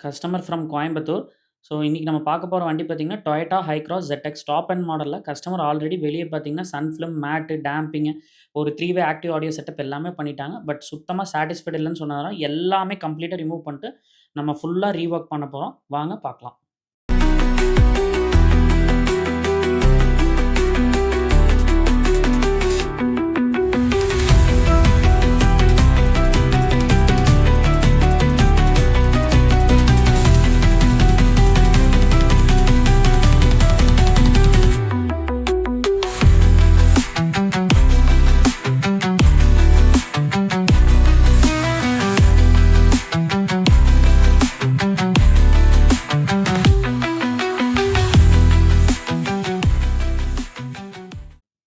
Customer from Coimbatore. So இன்னைக்கு நம்ம பார்க்க போற வண்டி பார்த்தீங்கன்னா, Toyota Hycross ZX top and மாடல்ல கஸ்டமர் ஆல்ரெடி வெளிய பார்த்தீங்கன்னா, சன் ஃபிலிம், மேட்டு, டேம்பிங்கு, ஒரு 3 வே ஆக்டிவ் ஆடியோ செட்டப் எல்லாமே பண்ணிட்டாங்க. பட் சுத்தமா சாட்டிஸ்ஃபைட் இல்லன்னு சொன்னதால, எல்லாமே கம்ப்ளீட்டா ரிமூவ் பண்ணிட்டு, நம்ம ஃபுல்லா ரீவொர்க் பண்ண போறோம். வாங்க பார்க்கலாம்.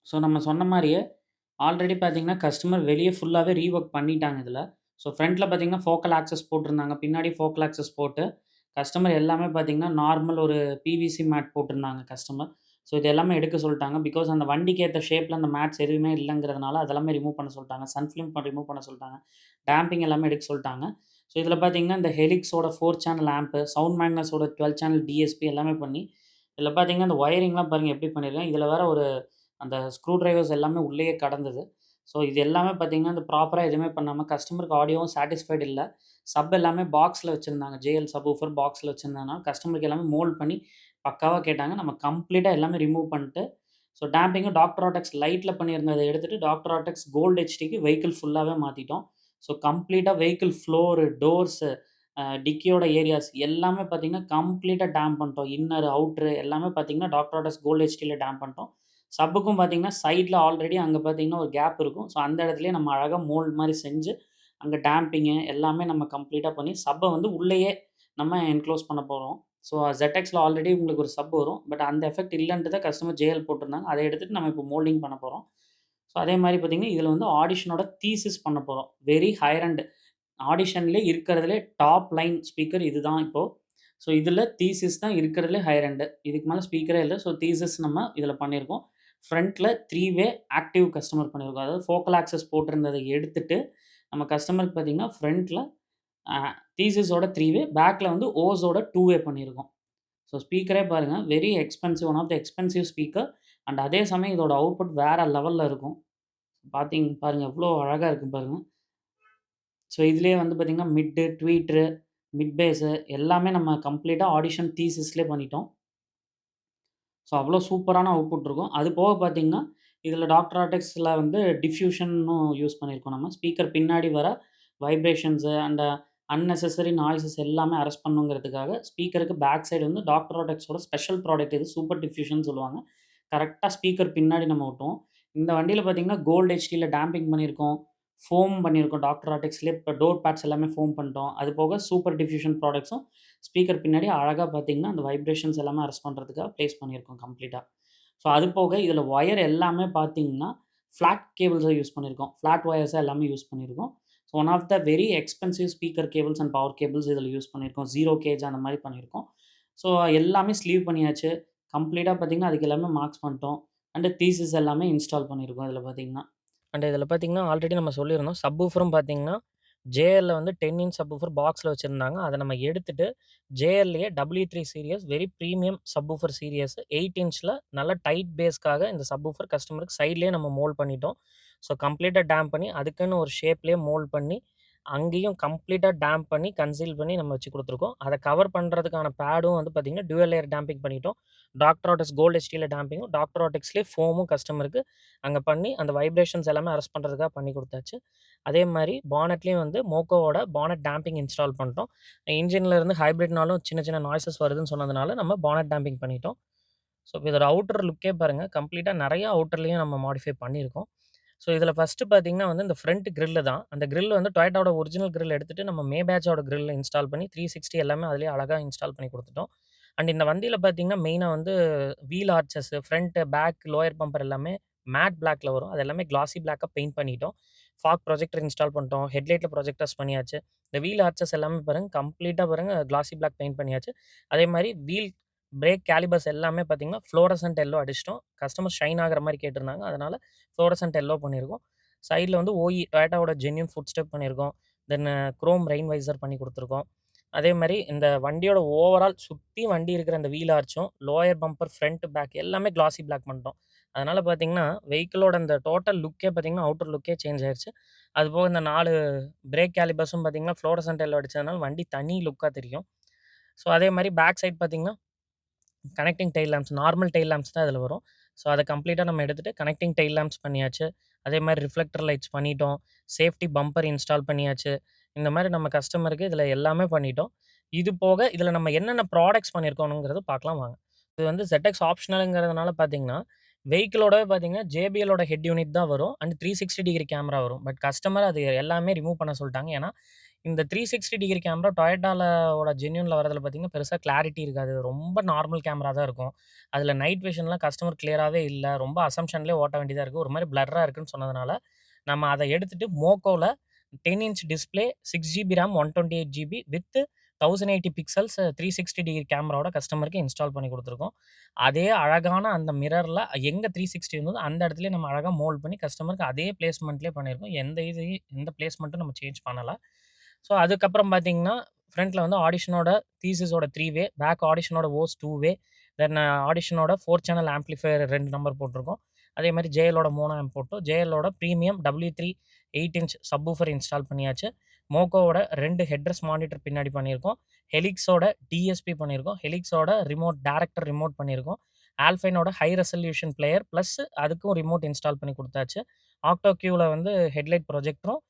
ஸோ நம்ம சொன்ன மாரியே, ஆல்ரெடி பார்த்தீங்கன்னா, கஸ்டமர் வெளிய ஃபுல்லாவே ரீவொர்க் பண்ணிட்டாங்க இதுல. ஸோ ஃப்ரண்ட்ல பார்த்தீங்கன்னா, ஃபோக்கல் ஆக்சஸ் போட்டிருந்தாங்க. பின்னாடி ஃபோக்கல் ஆக்சஸ் போட்டு, கஸ்டமர் எல்லாமே பார்த்தீங்கன்னா, நார்மல் ஒரு பிவிசி மேட் போட்டிருந்தாங்க கஸ்டமர். ஸோ இது எல்லாமே எடுக்க சொல்ட்டாங்க. பிகாஸ் அந்த வண்டிக்கு ஏத்த ஷேப்ல அந்த மேட்ஸ் எதுவுமே இல்லங்கிறதுனால, அதெல்லாமே ரிமூவ் பண்ண சொல்ட்டாங்க. சன் ஃபிலிம் ரிமூவ் பண்ண சொல்ட்டாங்க. டேம்பிங் எல்லாமே எடுக்க சொல்ட்டாங்க. ஸோ இதில பார்த்தீங்கன்னா, இந்த ஹெலிக்ஸோட 4 சேனல் ஆம்ப், சவுண்ட் மேக்னஸோட 12 சேனல் டிஎஸ்பி எல்லாமே பண்ணி, இதில பார்த்தீங்கன்னா, இந்த ஒயரிங்லாம் பாருங்க எப்படி பண்ணியிருக்கேன். இதில வேற ஒரு அந்த ஸ்க்ரூ டிரைவர்ஸ் எல்லாமே உள்ளேயே கடந்தது. ஸோ இது எல்லாமே பார்த்தீங்கன்னா, இந்த ப்ராப்பரா எதுவுமே பண்ணாம கஸ்டமருக்கு ஆடியோவும் சாட்டிஸ்ஃபைட் இல்ல. சப் எல்லாமே பாக்ஸ்ல வச்சிருந்தாங்க. ஜேஎல் சப்வூஃபர் பாக்ஸ்ல வச்சிருந்ததுனால, கஸ்டமருக்கு எல்லாமே மோல்ட் பண்ணி பக்காவா கேட்டாங்க. நம்ம கம்ப்ளீட்டா எல்லாமே ரிமூவ் பண்ணிட்டு, ஸோ டேம்பிங்கும் டாக்டர் ஆர்டெக்ஸ் லைட்ல பண்ணியிருந்தத எடுத்துட்டு, டாக்டர் ஆர்டெக்ஸ் கோல்ட் ஹெச்டிக்கு வெஹிக்கிள் ஃபுல்லாவே மாத்திட்டோம். ஸோ கம்ப்ளீட்டா வெஹிக்கிள் ஃப்ளோரு, டோர்ஸு, டிக்கியோட ஏரியாஸ் எல்லாமே பார்த்தீங்கன்னா, கம்ப்ளீட்டா டேம்ப் பண்ணிட்டோம். இன்னர், அவுட்ரு எல்லாமே பார்த்தீங்கன்னா, டாக்டர் ஆர்டெக்ஸ் கோல்ட் ஹெச்டில டேம்ப் பண்ணிட்டோம். சப்புக்கும் பார்த்தீங்கன்னா, சைட்ல ஆல்ரெடி அங்க பார்த்தீங்கன்னா, ஒரு கேப் இருக்கும். ஸோ அந்த இடத்துலயே நம்ம அழகா மோல்ட் மாரி செஞ்சு, அங்க டேம்பிங்கு எல்லாமே நம்ம கம்ப்ளீட்டா பண்ணி, சப்ப வந்து உள்ளேயே நம்ம என்க்ளோஸ் பண்ண போறோம். ஸோ ZXல ஆல்ரெடி உங்களுக்கு ஒரு சப் வரும். பட் அந்த எஃபெக்ட் இல்லன்றத கஸ்டமர் JL போட்டிருந்தாங்க. அத எடுத்துட்டு நம்ம இப்போ மோல்டிங் பண்ண போறோம். ஸோ அதே மாரி பார்த்தீங்கன்னா, இதில வந்து ஆடிஷனோட தீசிஸ் பண்ண போறோம். வெரி ஹையர் அண்ட் ஆடிஷன்லயே இருக்கிறதுலே டாப் லைன் ஸ்பீக்கர் இதுதான் இப்போ. ஸோ இதில தீசிஸ் தான் இருக்கிறதுலே ஹையர் எண்டு. இதுக்கு மேல ஸ்பீக்கரே இல்ல. ஸோ தீசிஸ் நம்ம இதில பண்ணியிருக்கோம். ஃப்ரண்ட்ல 3 வே ஆக்டிவ் கஸ்டமர் பண்ணியிருக்கோம். அதாவது ஃபோக்கல் ஆக்சஸ் போட்டிருந்தத எடுத்துட்டு, நம்ம கஸ்டமருக்கு பார்த்தீங்கன்னா, ஃப்ரண்ட்ல அ தீசிஸோட 3 வே, பேக்ல வந்து ஓஸோட 2 வே பண்ணியிருக்கோம். ஸோ ஸ்பீக்கரே பாருங்க, very expensive, one of the expensive speaker. And அதே சமயம் இதோட அவுட்புட் வேற லெவல்ல இருக்கும். பாருங்க எவ்ளோ அழகா இருக்கு பாருங்க. ஸோ இதிலேயே வந்து பார்த்தீங்கன்னா, மிட்டு, ட்வீட்டரு, மிட் பேஸு எல்லாமே நம்ம கம்ப்ளீட்டா ஆடிஷன் தீசிஸ்லயே பண்ணிட்டோம். ஸோ அவ்வளோ சூப்பரான அவுட்புட் இருக்கும். அது போக பார்த்தீங்கன்னா, இதில டாக்டர் ஆர்டெக்ஸ்ல வந்து டிஃப்யூஷன்னும் யூஸ் பண்ணியிருக்கோம் நம்ம. ஸ்பீக்கர் பின்னாடி வர வைப்ரேஷன்ஸு அண்ட் அன்னெசசரி நாய்ஸஸ் எல்லாமே அரெஸ்ட் பண்ணுங்கிறதுக்காக, ஸ்பீக்கருக்கு பேக் சைடு வந்து டாக்டர் ஆர்டெக்ஸோட ஸ்பெஷல் ப்ராடக்ட் இது. சூப்பர் டிஃப்யூஷன் சொல்லுவாங்க. கரெக்ட்டா ஸ்பீக்கர் பின்னாடி நம்ம ஒட்டுவோம். இந்த வண்டியில பார்த்தீங்கன்னா, கோல்ட் ஹெச்டில டேம்பிங் பண்ணியிருக்கோம். ஃபோம் பண்ணியிருக்கோம். டாக்டர் ஆர்டெக்ஸ்லயே இப்ப டோர் பேட்ஸ் எல்லாமே ஃபோம் பண்ணிட்டோம். அது போக சூப்பர் டிஃப்யூஷன் ப்ராடக்ட்ஸும் ஸ்பீக்கர் பின்னாடி அழகா பார்த்தீங்கன்னா, அந்த வைப்ரேஷன்ஸ் எல்லாமே அரெஸ்ட் பண்றதுக்காக பிளேஸ் பண்ணியிருக்கோம் கம்ப்ளீட்டா. ஸோ அது போக இதில ஒயர் எல்லாமே பார்த்தீங்கன்னா, ஃப்ளாட் கேபிள்ஸ யூஸ் பண்ணியிருக்கோம். ஃப்ளாட் ஒயர்ஸா எல்லாமே யூஸ் பண்ணியிருக்கோம். So one of the very expensive speaker cables and power cables இதில யூஸ் பண்ணியிருக்கோம். 0 கேஜ் அந்த மாரி பண்ணியிருக்கோம். ஸோ எல்லாமே ஸ்லீவ் பண்ணியாச்சு. கம்ப்ளீட்டா பார்த்தீங்கன்னா, அதுக்கு எல்லாமே மார்க்ஸ் பண்ணிட்டோம். அண்ட் தீசிஸ் எல்லாமே இன்ஸ்டால் பண்ணியிருக்கோம் இதில பார்த்தீங்கன்னா. அண்ட் இதில பார்த்தீங்கன்னா, ஆல்ரெடி நம்ம சொல்லியிருந்தோம். சப்வூஃபரும் பார்த்தீங்கன்னா, JLல வந்து 10 இன்ச் சப்வூஃபர் பாக்ஸ்ல வச்சிருந்தாங்க. அத நம்ம எடுத்துட்டு, JLலயே W3 series very premium subwoofer series 8 இன்ச்ல நல்ல டைட் பேஸ்க்காக இந்த சப்வூஃபர் கஸ்டமருக்கு சைட்லயே நம்ம மோல்ட் பண்ணிட்டோம். ஸோ கம்ப்ளீட்டா டேம்ப் பண்ணி, அதுக்குன்னு ஒரு ஷேப்லயே மோல்ட் பண்ணி, அங்கேயும் கம்ப்ளீட்டா டேம்ப் பண்ணி, கன்சீல் பண்ணி நம்ம வச்சு குடுத்துருக்கோம். அத கவர் பண்றதுக்கான பேடும் வந்து பார்த்தீங்கன்னா, டூயல் லேயர் டேம்பிங் பண்ணிட்டோம். டாக்டர் ஆர்டெக்ஸ் கோல்ட் ஹெச்டில டேம்பிங்கும், டாக்டர் ஆர்டெக்ஸ்லயே ஃபோமும் கஸ்டமருக்கு அங்க பண்ணி, அந்த வைப்ரேஷன்ஸ் எல்லாமே அரெஸ்ட் பண்றதுக்காக பண்ணி குடுத்தாச்சு. அதே மாரி பானட்லயும் வந்து மோக்கோவோட பானட் டேம்பிங் இன்ஸ்டால் பண்ணிட்டோம். இன்ஜின்ல இருந்து ஹைபிரிட்னாலும் சின்ன சின்ன நாய்ஸஸ் வருதுன்னு சொன்னதுனால, நம்ம பானட் டேம்பிங் பண்ணிட்டோம். ஸோ இதோட அவுட்டர் லுக்கே பாருங்க, கம்ப்ளீட்டா நெறைய அவுட்டர்லயும் நம்ம மாடிஃபை பண்ணியிருக்கோம். ஸோ இதில ஃபர்ஸ்ட்டு பார்த்தீங்கன்னா வந்து இந்த ஃப்ரண்ட் கிரில் தான். அந்த கிரில் வந்து டொயோட்டாவோட ஒரிஜினல் கிரில் எடுத்துட்டு நம்ம மேபேட்சோட கிரில் இன்ஸ்டால் பண்ணி 360 எல்லாமே அதிலேயே அழகா இன்ஸ்டால் பண்ணி குடுத்துட்டோம். அண்ட் இந்த வண்டியில பார்த்தீங்கன்னா, மெயினா வந்து wheel arches, front, back, lower bumper எல்லாமே மேட் பிளாக்ல வரும். அது எல்லாமே கிளாசி பிளாக்கா பெயிண்ட் பண்ணிட்டோம். ஃபாக் ப்ரொஜெக்டர் இன்ஸ்டால் பண்ணிட்டோம். ஹெட்லைட்ல ப்ரொஜெக்டர்ஸ் பண்ணியாச்சு. இந்த வீல் ஆர்ச்சஸ் எல்லாமே பாருங்க, கம்ப்ளீட்டா பாருங்க கிளாசி பிளாக் பெயிண்ட் பண்ணியாச்சு. அதே மாரி வீல் பிரேக் கேலிபர்ஸ் எல்லாமே பார்த்தீங்கன்னா, ஃப்ளோரசன்ட் எல்லோ அடிச்சுட்டோம். கஸ்டமர் ஷைன் ஆகுற மாரி கேட்டிருந்தாங்க. அதனால ஃப்ளோரசன்ட் எல்லோ பண்ணியிருக்கோம். சைட்ல வந்து டொயோட்டாவோட ஜென்யூன் ஃபுட் ஸ்டெப் பண்ணியிருக்கோம். தென் குரோம் ரெயின் வைசர் பண்ணி குடுத்துருக்கோம். அதே மாரி இந்த வண்டியோட ஓவரால் சுத்தி வண்டி இருக்கிற அந்த வீல் ஆர்ச்சும், லோயர் பம்பர், ஃப்ரண்ட், பேக் எல்லாமே கிளாஸி பிளாக் பண்ணிட்டோம். அதனால பார்த்தீங்கன்னா, வெஹிக்கிளோட அந்த டோட்டல் லுக்கே பார்த்தீங்கன்னா, அவுட்டர் லுக்கே சேஞ்ச் ஆயிருச்சு. அதுபோக இந்த 4 பிரேக் காலிபர்ஸும் பார்த்தீங்கன்னா, ஃப்ளோரசன்ட் எல்லோ அடிச்சதுனால வண்டி தனி லுக்கா தெரியும். ஸோ அதே மாரி பேக் சைட் பார்த்தீங்கன்னா, connecting tail lamps normal tail lamps தான் இதில வரும். ஸோ அத கம்ப்ளீட்டா நம்ம எடுத்துட்டு கனெக்டிங் டெயில் லேம்ப்ஸ் பண்ணியாச்சு. அதே மாரி ரிஃப்ளெக்டர் லைட்ஸ் பண்ணிட்டோம். சேஃப்டி பம்பர் இன்ஸ்டால் பண்ணியாச்சு. இந்த மாரி நம்ம கஸ்டமருக்கு இதில எல்லாமே பண்ணிட்டோம். இது போக இதில நம்ம என்னென்ன ப்ராடக்ட்ஸ் பண்ணியிருக்கோம்ங்கிறத பார்க்கலாம் வாங்க. இது வந்து ZX ஆப்ஷனல்ங்கிறதுனால பார்த்தீங்கன்னா, வெஹிக்கிளோடவே பார்த்தீங்கன்னா, JBLோட ஹெட் யூனிட் தான் வரும். அண்ட் 360 டிகிரி கேமரா வரும். பட் கஸ்டமர் அது எல்லாமே ரிமூவ் பண்ண சொல்ட்டாங்க. ஏன்னா, இந்த 360 டிகிரி கேமரா டொயோட்டாவோட ஜென்யூன்ல வரதுல பார்த்தீங்கன்னா, பெருசா கிளாரிட்டி இருக்காது. ரொம்ப நார்மல் கேமரா தான் இருக்கும். அதில நைட் விஷன்லாம் கஸ்டமர் கிளியராவே இல்ல. ரொம்ப அசம்ப்ஷன்லயே ஓட்ட வேண்டியதா இருக்கு. ஒரு மாரி பிளர்ரா இருக்குன்னு சொன்னதுனால, நம்ம அத எடுத்துட்டு மோக்கோல 10 inch display, 6 GB RAM, 128 GB with 1080 pixels 360 degree கேமராவோட கஸ்டமருக்கு இன்ஸ்டால் பண்ணி குடுத்துருக்கோம். அதே அழகான அந்த மிரர்ல எங்க 360 இருந்ததோ, அந்த இடத்துலயே நம்ம அழகா மோல்ட் பண்ணி கஸ்டமருக்கு அதே பிளேஸ்மெண்ட்லயே பண்ணியிருக்கோம். எந்த பிளேஸ்மெண்ட்டும் நம்ம சேஞ்ச் பண்ணல. ஸோ அதுக்கப்புறம் பார்த்தீங்கன்னா, ஃப்ரண்ட்ல வந்து ஆடிஷனோட தீசிஸோட 3 வே, பேக் ஆடிஷனோட ஓஸ் 2 வே, தென் ஆடிஷனோட 4 சேனல் ஆம்பிளிஃபையர் 2 நம்பர் போட்டிருக்கோம். அதே மாரி JLோட மோனோ ஆம்ப் போட்டோம். JLோட premium W3 8 inch subwoofer install பண்ணியாச்சு. மோக்கோவோட 2 ஹெட்ரஸ் மானிட்டர் பின்னாடி பண்ணியிருக்கோம். ஹெலிக்ஸோட DSP பண்ணியிருக்கோம். ஹெலிக்ஸோட டைரக்டர் ரிமோட் பண்ணியிருக்கோம். ஆல்பைனோட ஹை ரெசல்யூஷன் பிளேயர் பிளஸ் அதுக்கும் ரிமோட் இன்ஸ்டால் பண்ணி குடுத்தாச்சு. ஆக்டோ Qல வந்து ஹெட்லைட் ப்ரொஜெக்டரும்,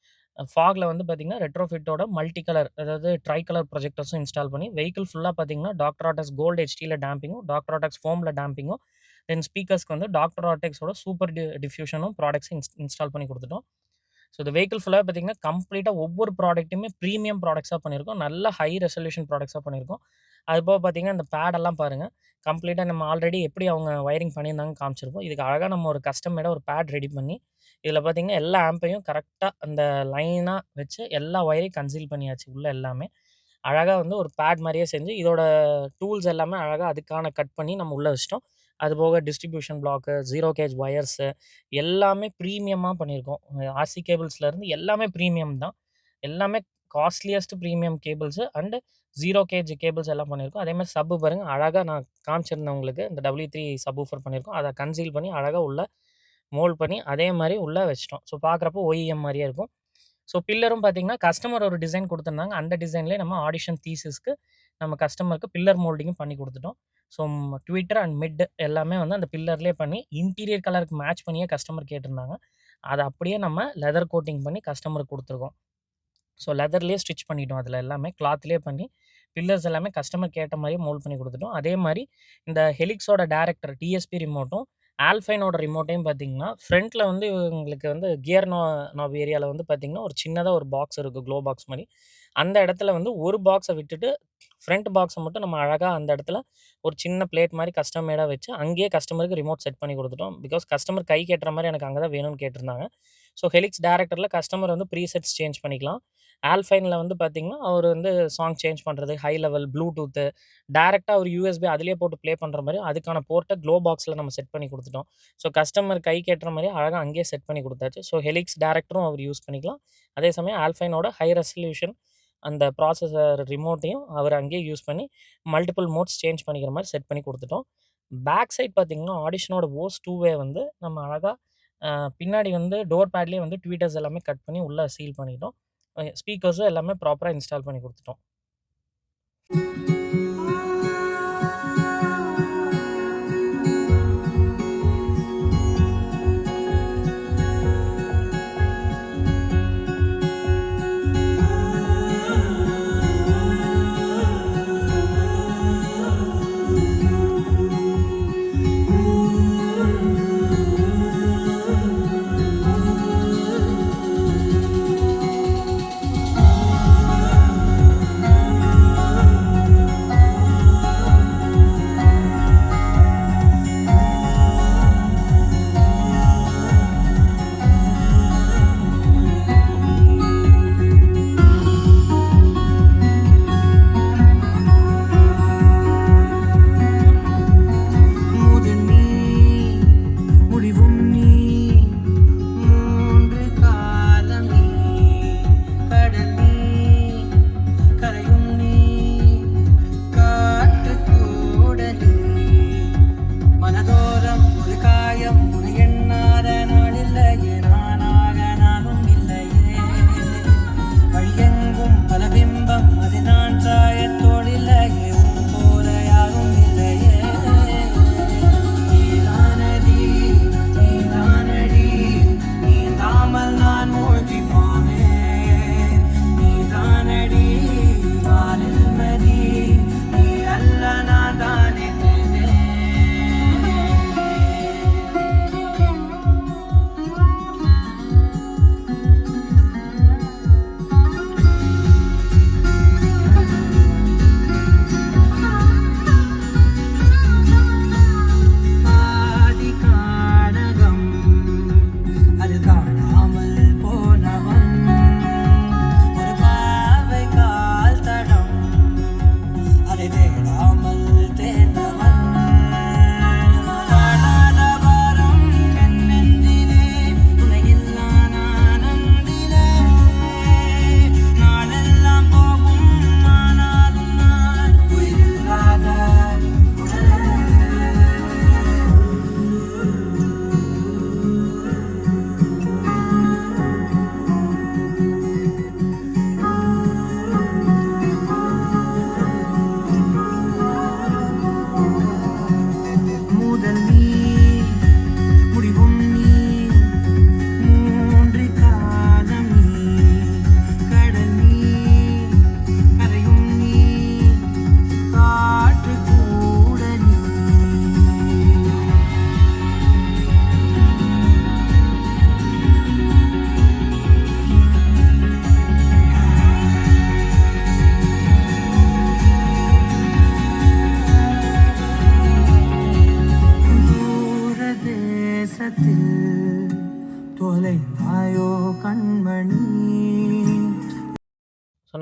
ஃபாக்ல வந்து பார்த்தீங்கன்னா, ரெட்ரோஃபிட்டோட மல்டி கலர் அதாவது ட்ரை கலர் ப்ரொஜெக்டர்ஸும் இன்ஸ்டால் பண்ணி, வெஹிக்கிள் ஃபுல்லா பார்த்தீங்கன்னா, டாக்டர் ஆர்டெக்ஸ் கோல்டு HDல டேம்பிங்கும், டாக்டர் ஆர்டெக்ஸ் ஃபோம்ல டேம்பிங்கும், தென் ஸ்பீக்கர்ஸ்க்கு வந்து டாக்டர் ஆர்டெக்ஸோட சூப்பர் டிஃப்யூஷனும் ப்ராடக்ட்ஸும் இன்ஸ்டால் பண்ணி குடுத்துட்டோம். ஸோ இந்த வெஹிக்கிள் ஃபுல்லாவே பார்த்தீங்கன்னா, கம்ப்ளீட்டா ஒவ்வொரு ப்ராடக்ட்டுமே பிரீமியம் ப்ராடக்ட்ஸா பண்ணியிருக்கோம். நல்ல ஹை ரெசல்யூஷன் ப்ராடக்ட்ஸா பண்ணியிருக்கோம். அதுபோக பார்த்தீங்கன்னா, இந்த பேடெல்லாம் பாருங்க. கம்ப்ளீட்டா நம்ம ஆல்ரெடி எப்படி அவங்க வயரிங் பண்ணியிருந்தாங்கன்னு காமிச்சிருப்போம். இதுக்கு அழகா நம்ம ஒரு கஸ்டம் மேடா ஒரு பேட் ரெடி பண்ணி, இதில பார்த்தீங்கன்னா, எல்லா ஆம்பையும் கரெக்ட்டா அந்த லைனா வச்சு எல்லா ஒயரையும் கன்சீல் பண்ணியாச்சு உள்ள எல்லாமே. அழகா வந்து ஒரு பேட் மாரியே செஞ்சு, இதோட டூல்ஸ் எல்லாமே அழகா அதுக்கான கட் பண்ணி நம்ம உள்ள வச்சுட்டோம். அதுபோக டிஸ்ட்ரிபியூஷன் பிளாக்கு, 0 கேஜ் வயர்ஸு எல்லாமே பிரீமியமா பண்ணியிருக்கோம். RC கேபிள்ஸ்லேருந்து எல்லாமே பிரீமியம் தான். எல்லாமே costliest premium cables and 0 gauge cables எல்லாம் பண்ணியிருக்கோம். அதேமாரி சப்பு பாருங்க, அழகா நான் காமிச்சிருந்தேன் உங்களுக்கு. இந்த W3 சப்வூஃபர் பண்ணியிருக்கோம். அத கன்சீல் பண்ணி அழகா உள்ள மோல்ட் பண்ணி அதே மாரி உள்ள வச்சுட்டோம். ஸோ பார்க்குறப்போ OEM மாரியே இருக்கும். ஸோ பில்லரும் பார்த்தீங்கன்னா, கஸ்டமர் ஒரு டிசைன் குடுத்துருந்தாங்க. அந்த டிசைன்லேயே நம்ம ஆடிஷன் தீசிஸ்க்கு நம்ம கஸ்டமருக்கு பில்லர் மோல்டிங்கும் பண்ணி குடுத்துட்டோம். ஸோ ட்விட்டர் அண்ட் மிட் எல்லாமே வந்து அந்த பில்லர்லேயே பண்ணி, இன்டீரியர் கலருக்கு மேட்ச் பண்ணியே கஸ்டமர் கேட்டிருந்தாங்க. அத அப்படியே நம்ம லெதர் கோட்டிங் பண்ணி கஸ்டமருக்கு குடுத்துருக்கோம். ஸோ லெதர்லேயே ஸ்டிச் பண்ணிட்டோம். அதில எல்லாமே கிளாத்லேயே பண்ணி, பில்லர்ஸ் எல்லாமே கஸ்டமர் கேட்ட மாரியே மோல்ட் பண்ணி குடுத்துட்டோம். அதே மாரி இந்த ஹெலிக்ஸோட டைரக்டர் DSP ரிமோட்டும், ஆல்பைனோட ரிமோட்டையும் பார்த்தீங்கன்னா, ஃப்ரண்ட்ல வந்து உங்களுக்கு வந்து கியர் நாப் ஏரியால வந்து பார்த்தீங்கன்னா, ஒரு சின்னதா ஒரு பாக்ஸ் இருக்கும். க்ளோ பாக்ஸ் மாரி. அந்த இடத்துல வந்து ஒரு பாக்ஸ விட்டுட்டு, ஃப்ரண்ட் பாக்ஸ மட்டும் நம்ம அழகா அந்த இடத்துல ஒரு சின்ன பிளேட் மாரி கஸ்டம் மேடா வச்சு, அங்கேயே கஸ்டமருக்கு ரிமோட் செட் பண்ணி குடுத்துட்டோம். பிகாஸ் கஸ்டமர் கைக்கு எட்டுற மாரி எனக்கு அங்க தான் வேணும்னு கேட்டிருந்தாங்க. ஸோ ஹெலிக்ஸ் டைரக்டர்ல கஸ்டமர் வந்து ப்ரீசெட்ஸ் சேஞ்ச் பண்ணிக்கலாம். ஆல்பைன்ல வந்து பார்த்தீங்கன்னா, அவரு வந்து சாங் சேஞ்ச் பண்றது, ஹை லெவல், ப்ளூடூத்து, டைரக்ட்டா ஒரு USB அதிலேயே போட்டு ப்ளே பண்ற மாரி, அதுக்கான போர்ட்ட க்ளோ பாக்ஸ்ல நம்ம செட் பண்ணி குடுத்துட்டோம். ஸோ கஸ்டமர் கைக்கு எட்டுற மாரி அழகா அங்கேயே செட் பண்ணி குடுத்தாச்சு. ஸோ ஹெலிக்ஸ் டைரக்டரும் அவர் யூஸ் பண்ணிக்கலாம். அதே சமயம் ஆல்பைனோட ஹை ரெசல்யூஷன் அந்த ப்ராசஸர் ரிமோட்டையும் அவர் அங்கேயே யூஸ் பண்ணி, மல்டிபிள் மோட்ஸ் சேஞ்ச் பண்ணிக்கிற மாரி செட் பண்ணி குடுத்துட்டோம். பேக் சைட் பார்த்தீங்கன்னா, ஆடிஷனோட ஓஸ் 2 வே வந்து நம்ம அழகா அ பின்னாடி வந்து டோர் பேட்லயே வந்து ட்வீட்டர்ஸ் எல்லாமே கட் பண்ணி உள்ள சீல் பண்ணிட்டோம். ஸ்பீக்கர்ஸும் எல்லாமே ப்ராப்பரா இன்ஸ்டால் பண்ணி குடுத்துட்டோம்.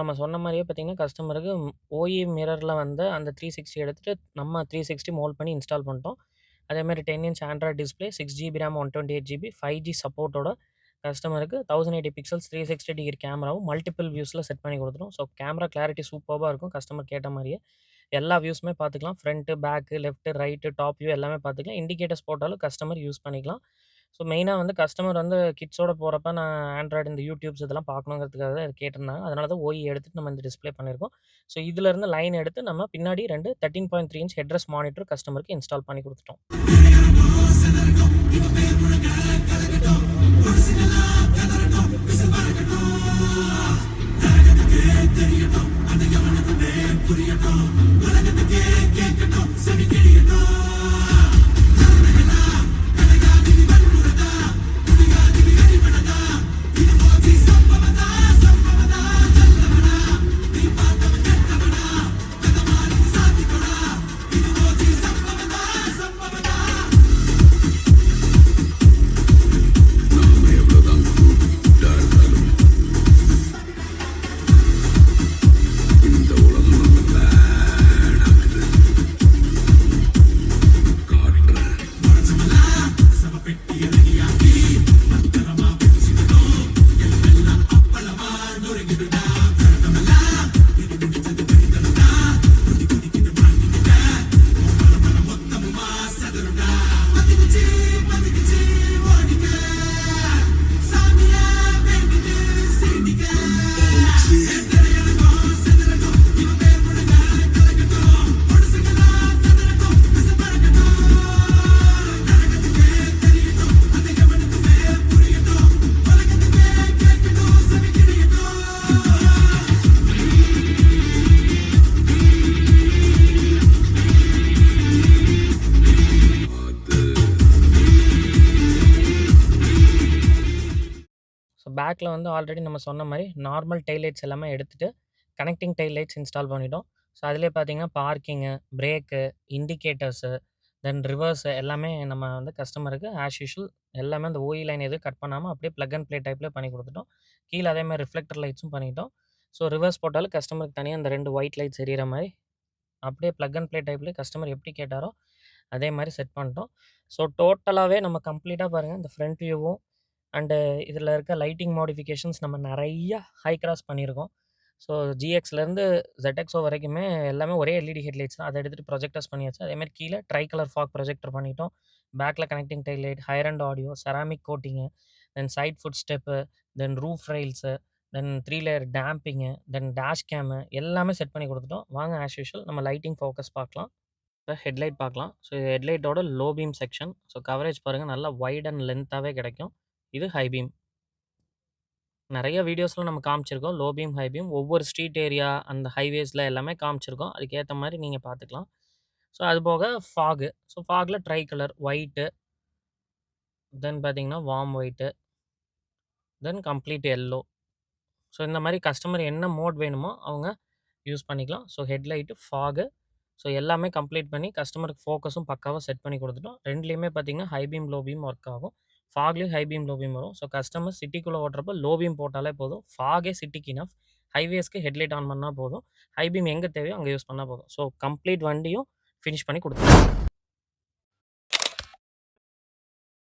நம்ம சொன்ன மாரியே பார்த்தீங்கன்னா, கஸ்டமருக்கு OE மிரர்ல வந்து அந்த 360 எடுத்துட்டு நம்ம 360 மோல்ட் பண்ணி இன்ஸ்டால் பண்ணிட்டோம். அதேமாரி 10 inch android display, 6 GB RAM, 128 GB, 5G சப்போர்ட்டோட கஸ்டமருக்கு 1080 பிக்சல்ஸ் 360 டிகிரி கேமராவும் மல்டிபிள் வியூஸ்ல செட் பண்ணி குடுத்துட்டோம். ஸோ கேமரா கிளாரிட்டி சூப்பர்பா இருக்கும். கஸ்டமர் கேட்ட மாரியே. எல்லா வியூஸுமே பார்த்துக்கலாம். Front, back, left, right, top view எல்லாமே பார்த்துக்கலாம். இண்டிகேட்டர்ஸ் போட்டாலும் கஸ்டமர் யூஸ் பண்ணிக்கலாம். ஸோ மெயினா வந்து கஸ்டமர் வந்து கிட்ஸோட போறப்ப நான் ஆண்ட்ராய்டு இந்த யூடியூப்ஸ் இதெல்லாம் பார்க்கணுங்கிறதுக்காக தான் இத கேட்டிருந்தாங்க. அதனால தான் OE எடுத்துட்டு நம்ம இந்த டிஸ்ப்ளே பண்ணியிருக்கோம். ஸோ இதுலருந்து லைன் எடுத்து நம்ம பின்னாடி 2 13.3 இன்ச் ஹெட்ரெஸ்ட் மானிட்டர் கஸ்டமருக்கு இன்ஸ்டால் பண்ணி குடுத்துட்டோம். ஸோ பேக்ல வந்து ஆல்ரெடி நம்ம சொன்ன மாரி நார்மல் டெயில் லைட்ஸ் எல்லாமே எடுத்துட்டு, கனெக்டிங் டெயில் லைட்ஸ் இன்ஸ்டால் பண்ணிட்டோம். ஸோ அதிலேயே பார்த்தீங்கன்னா, பார்க்கிங்கு, பிரேக்கு, இண்டிகேட்டர்ஸு, தென் ரிவர்ஸு எல்லாமே நம்ம வந்து கஸ்டமருக்கு ஆஸ் யூசுவல் எல்லாமே அந்த OE லைன் எதுவும் கட் பண்ணாம அப்படியே பிளக் அண்ட் ப்ளே டைப்ல பண்ணி குடுத்துட்டோம். கீழ அதே மாரி ரிஃப்ளெக்டர் லைட்ஸும் பண்ணிட்டோம். ஸோ ரிவர்ஸ் போட்டாலும் கஸ்டமருக்கு தனியா அந்த 2 ஒயிட் லைட்ஸ் எரியிற மாரி, அப்படியே பிளக் அண்ட் ப்ளே டைப்ல கஸ்டமர் எப்படி கேட்டாரோ, அதே மாரி செட் பண்ணிட்டோம். ஸோ டோட்டலாவே நம்ம கம்ப்ளீட்டா பாருங்க, இந்த ஃப்ரண்ட் வியூவும் அண்டு இதில இருக்க லைட்டிங் மாடிஃபிகேஷன்ஸ் நம்ம நெறைய ஹை கிராஸ் பண்ணியிருக்கோம். ஸோ GXலேருந்து ZXO வரைக்குமே எல்லாமே ஒரே LED ஹெட்லைட்ஸ் தான். அத எடுத்துட்டு ப்ரொஜெக்டர்ஸ் பண்ணியாச்சு. அதேமாரி கீழ ட்ரை கலர் ஃபாக் ப்ரொஜெக்டர் பண்ணிட்டோம். பேக்ல connecting tail light, higher and audio, ceramic coating, then side foot step, then roof rails, then 3 layer damping, then dash cam எல்லாமே செட் பண்ணி குடுத்துட்டோம். வாங்க ஆஸ் யூசுவல் நம்ம லைட்டிங் ஃபோக்கஸ் பார்க்கலாம். இப்ப ஹெட்லைட் பார்க்கலாம். ஸோ இது ஹெட்லைட்டோட low beam section. So coverage பாருங்க நல்லா வைட் அண்ட் லென்த்தாவே கிடைக்கும். இது ஹை பீம். நெறைய வீடியோஸ்ல நம்ம காமிச்சிருக்கோம். லோ பீம், ஹை பீம் ஒவ்வொரு ஸ்ட்ரீட் ஏரியா, அந்த ஹைவேஸ்ல எல்லாமே காமிச்சிருக்கோம். அதுக்கேத்த மாரி நீங்க பார்த்துக்கலாம். ஸோ அது போக ஃபாகு. ஸோ ஃபாக்ல ட்ரை கலர் ஒயிட்டு, தென் பார்த்தீங்கன்னா warm white, then complete yellow. So இந்த மாரி கஸ்டமர் என்ன மோட் வேணுமோ அவங்க யூஸ் பண்ணிக்கலாம். ஸோ ஹெட்லைட்டு, ஃபாகு ஸோ எல்லாமே கம்ப்ளீட் பண்ணி கஸ்டமருக்கு ஃபோக்கஸும் பக்காவா செட் பண்ணி குடுத்துட்டோம். 2லயுமே பார்த்தீங்கன்னா, high beam, low beam work ஆகும். ஃபாக்லயும் ஹை பீம், லோ பீம் வரும். ஸோ கஸ்டமர் சிட்டிக்குள்ள ஓட்டுறப்போ லோ பீம் போட்டாலே போதும். ஃபாகே சிட்டிக்கு எனஃப். ஹைவேஸ்க்கு ஹெட்லைட் ஆன் பண்ணா போதும். ஹை பீம் எங்க தேவையோ அங்க யூஸ் பண்ணா போதும். ஸோ கம்ப்ளீட் வண்டியும் ஃபினிஷ் பண்ணி குடுத்துட்டோம்.